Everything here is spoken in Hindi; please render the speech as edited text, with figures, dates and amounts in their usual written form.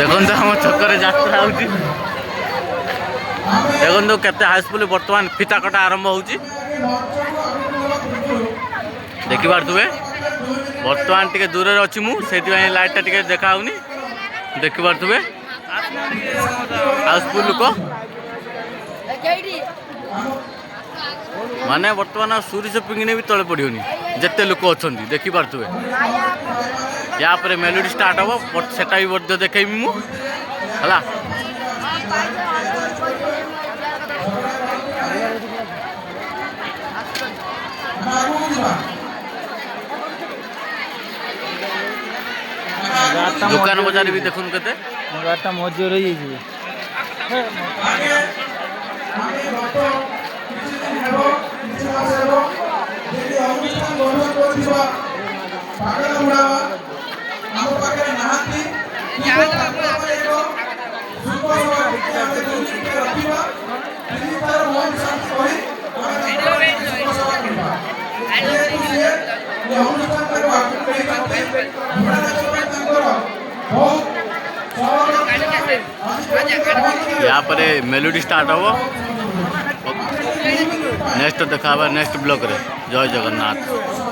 देखो हम छक यात्रा हो देखो केते हाईस्कुल बर्तमान फिता कटा आरंभ हो देखि पारे बर्तमान टे दूर अच्छी मुझे लाइट टा टे देखा देखि पारे हाउसफुल लोक माने बर्तमान सूरी पिंगने भी तले पड़ोनी जिते लोक अच्छा देखि पारे या पर मेलोडी स्टार्ट हम सेटा भी देखेबी मुला दुकान बजार भी देखुन केते गाटा मजूर रही यहाँ पर मेलोडी स्टार्ट हम नेक्स्ट देखा नेक्स्ट ब्लॉक रे जय जगन्नाथ।